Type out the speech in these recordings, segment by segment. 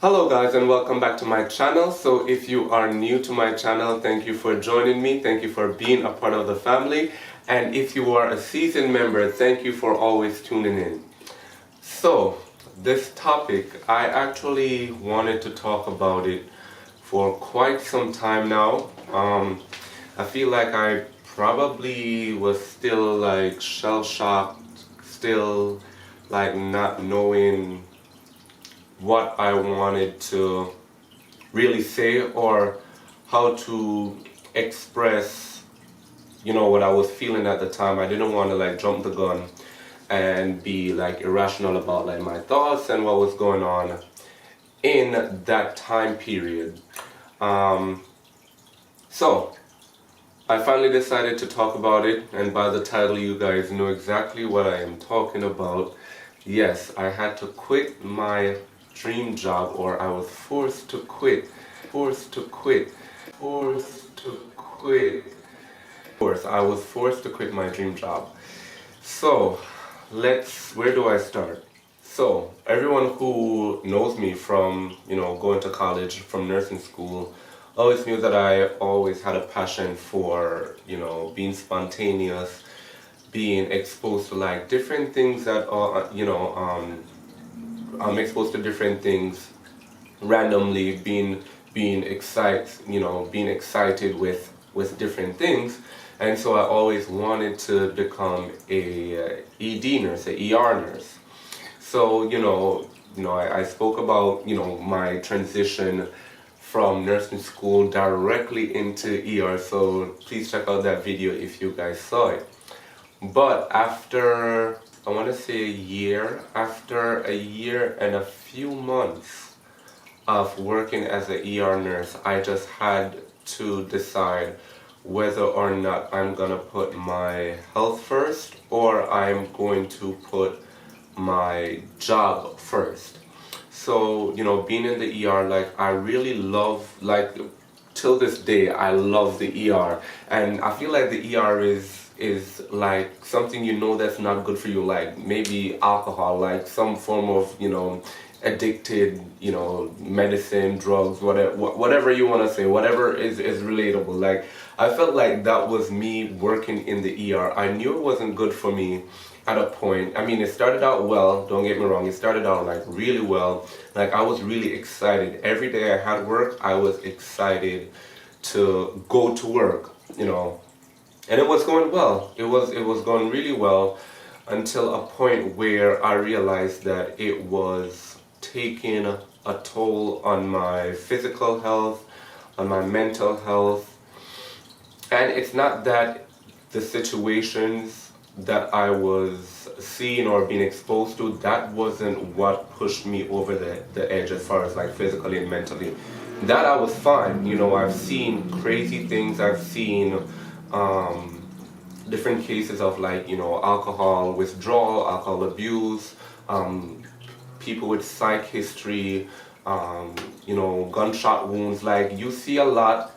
Hello guys and welcome back to my channel. So if you are new to my channel, thank you for joining me. Thank you for being a part of the family. And if you are a seasoned member, thank you for always tuning in. So this topic, I actually wanted to talk about it for quite some time now. I feel like I probably was still like shell-shocked, still like not knowing what I wanted to really say or how to express, what I was feeling at the time. I didn't want to like jump the gun and be like irrational about like my thoughts and what was going on in that time period. So I finally decided to talk about it, and by the title you guys know exactly what I am talking about. Yes, I had to quit my dream job, or I was forced to quit. I was forced to quit my dream job. So, where do I start? So, everyone who knows me from, going to college, from nursing school, always knew that I always had a passion for, being spontaneous, being exposed to like different things that are, I'm exposed to different things randomly, being excited with different things. And so I always wanted to become a ED nurse, a ER nurse. So I spoke about my transition from nursing school directly into ER. So please check out that video if you guys saw it. But after, I want to say after a year and a few months of working as an ER nurse, I just had to decide whether or not I'm gonna put my health first or I'm going to put my job first. So, being in the ER, like I really love, like till this day, I love the ER. And I feel like the ER is like something that's not good for you, like maybe alcohol, like some form of addicted medicine, drugs, whatever you want to say, whatever is relatable. Like I felt like that was me working in the ER. I knew it wasn't good for me at a point. I mean, it started out well, don't get me wrong, it started out like really well. Like I was really excited every day I had work. I was excited to go to work, and it was going well. It was going really well until a point where I realized that it was taking a toll on my physical health, on my mental health. And it's not that the situations that I was seeing or being exposed to, that wasn't what pushed me over the edge as far as like physically and mentally. That I was fine. I've seen crazy things. I've seen different cases of like alcohol withdrawal, alcohol abuse, people with psych history, gunshot wounds. Like you see a lot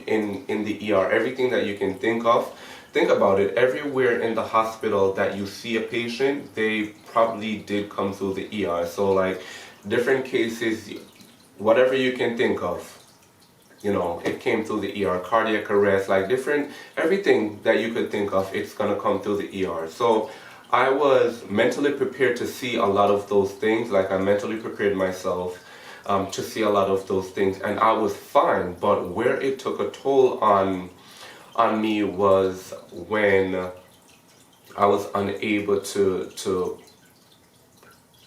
in the ER. Everything that you can think of. Think about it. Everywhere in the hospital that you see a patient, they probably did come through the ER. So like different cases, whatever you can think of. It came through the ER, cardiac arrest, like everything that you could think of, it's gonna come through the ER. So I was mentally prepared to see a lot of those things. Like I mentally prepared myself to see a lot of those things, and I was fine. But where it took a toll on me was when I was unable to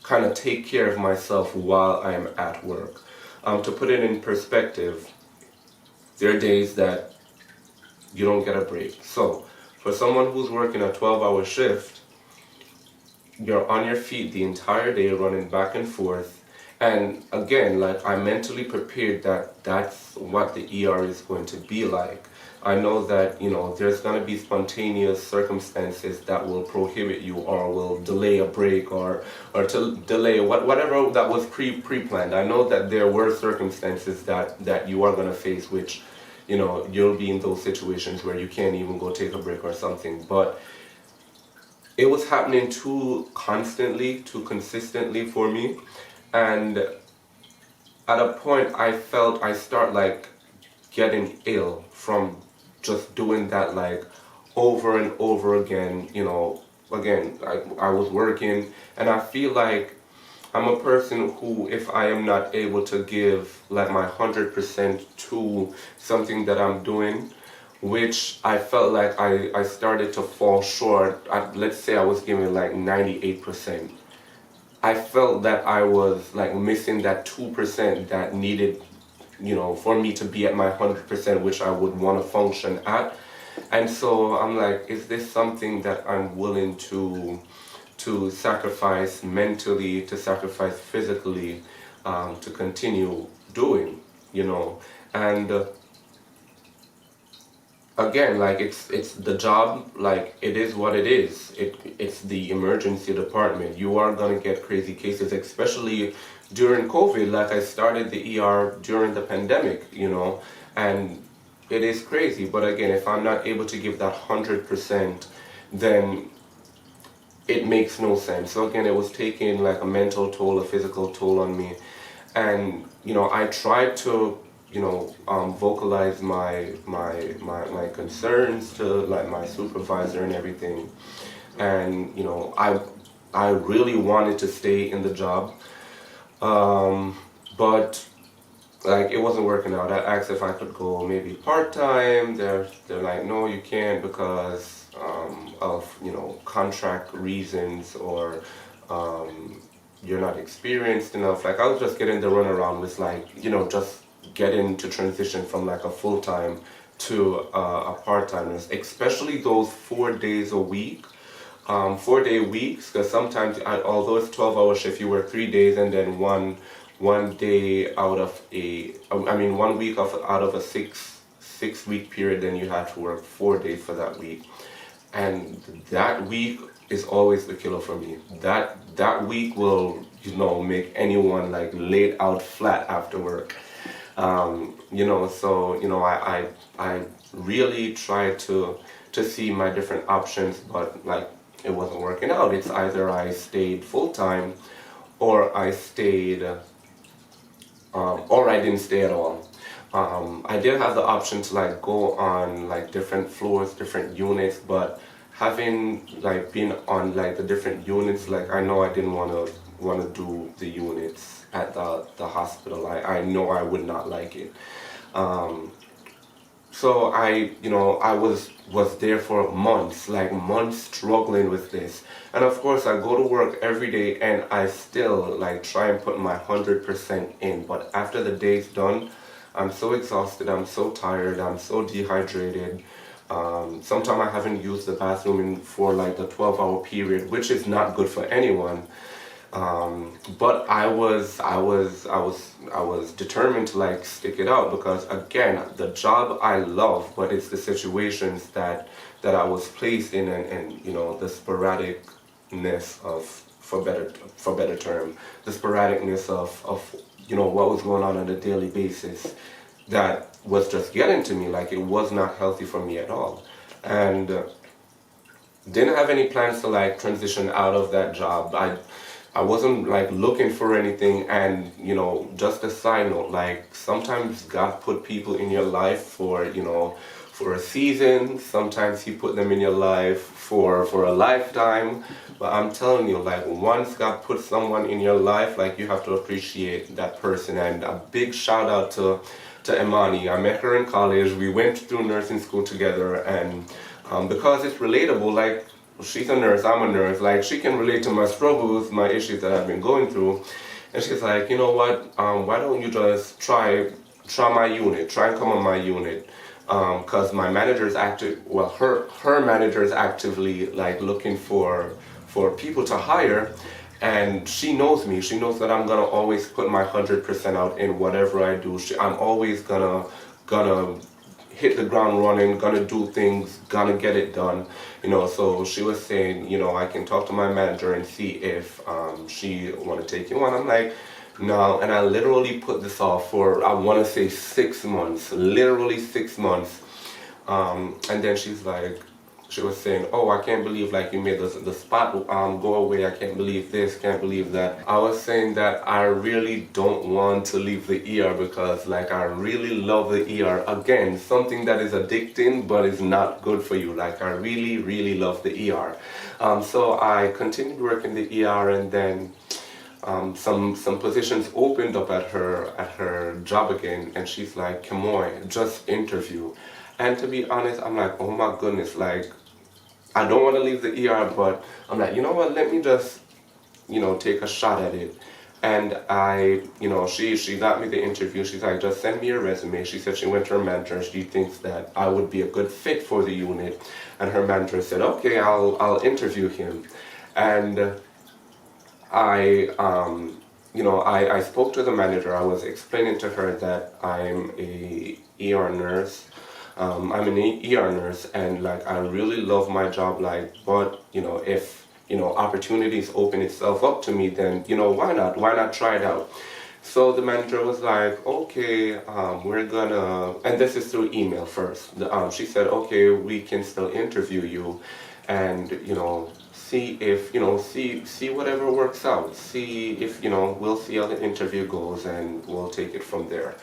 kind of take care of myself while I am at work. To put it in perspective, there are days that you don't get a break. So for someone who's working a 12-hour shift, you're on your feet the entire day running back and forth. And again, like I mentally prepared that that's what the ER is going to be like. I know that, there's going to be spontaneous circumstances that will prohibit you or will delay a break or to delay whatever that was pre-planned. I know that there were circumstances that you are going to face, which, you'll be in those situations where you can't even go take a break or something. But it was happening too constantly, too consistently for me. And at a point I felt I start like getting ill from just doing that like over and over again. Again, I was working, and I feel like I'm a person who, if I am not able to give like my 100% to something that I'm doing, which I felt like I started to fall short. Let's say I was giving like 98%. I felt that I was like missing that 2% that needed, for me to be at my 100%, which I would want to function at. And so I'm like, is this something that I'm willing to sacrifice mentally, to sacrifice physically, to continue doing, you know? And again, like it's the job, like it is what it is. It's the emergency department. You are gonna get crazy cases, especially during COVID. Like I started the ER during the pandemic, and it is crazy. But again, if I'm not able to give that 100%, then it makes no sense. So again, it was taking like a mental toll, a physical toll on me, and I tried to vocalize my concerns to like my supervisor and everything, and I really wanted to stay in the job, but like it wasn't working out. I asked if I could go maybe part time. They're like, no, you can't because of contract reasons, or you're not experienced enough. Like I was just getting the runaround with like just getting to transition from like a full time to a part timers, especially those 4 days a week. 4 day weeks, because sometimes although it's 12-hour shift, you work 3 days and then one day out of one week out of a six week period, then you have to work 4 days for that week. And that week is always the killer for me. That week will make anyone like laid out flat after work. I really tried to see my different options, but like it wasn't working out. It's either I stayed full time, or I stayed or I didn't stay at all. I did have the option to like go on like different floors, different units, but having like been on like the different units, like I know I didn't want to do the units at the hospital. I know I would not like it. So I was there for months, like months struggling with this. And of course I go to work every day and I still like try and put my 100% in. But after the day's done, I'm so exhausted, I'm so tired, I'm so dehydrated. Sometimes I haven't used the bathroom for like the 12-hour period, which is not good for anyone. But I was determined to like stick it out, because again, the job I love, but it's the situations that I was placed in, and the sporadicness of, for better term, the sporadicness of what was going on a daily basis, that was just getting to me. Like it was not healthy for me at all, and didn't have any plans to like transition out of that job. I wasn't like looking for anything. And just a side note, like sometimes God put people in your life for a season. Sometimes he put them in your life for a lifetime. But I'm telling you, like once God puts someone in your life, like you have to appreciate that person. And a big shout out to Imani. I met her in college. We went through nursing school together, and because it's relatable, like she's a nurse, I'm a nurse, like she can relate to my struggles, my issues that I've been going through. And she's like, you know what, why don't you just try my unit, try and come on my unit. Because my manager is her manager is actively like looking for people to hire. And she knows me. She knows that I'm gonna always put my 100% out in whatever I do. I'm always gonna hit the ground running, gonna do things, gonna get it done. So she was saying, I can talk to my manager and see if she want to take you on. I'm like, no. And I literally put this off for, I want to say 6 months, literally 6 months. And then she's like, she was saying, oh, I can't believe like you made the spot go away. I can't believe this, can't believe that. I was saying that I really don't want to leave the ER because like I really love the ER. Again, something that is addicting but is not good for you. Like I really, really love the ER. So I continued working the ER, and then some positions opened up at her job again, and she's like, Kamoy, just interview. And to be honest, I'm like, oh my goodness, like I don't want to leave the ER, but I'm like, you know what, let me just, take a shot at it. And she got me the interview. She's like, just send me your resume. She said she went to her manager. She thinks that I would be a good fit for the unit. And her manager said, okay, I'll interview him. And I spoke to the manager. I was explaining to her that I'm a ER nurse. I'm an ER nurse, and like I really love my job. Like, but if opportunities open itself up to me, then why not? Why not try it out? So the manager was like, okay, we're gonna, and this is through email first. She said, okay, we can still interview you, and see if see whatever works out. See if we'll see how the interview goes, and we'll take it from there.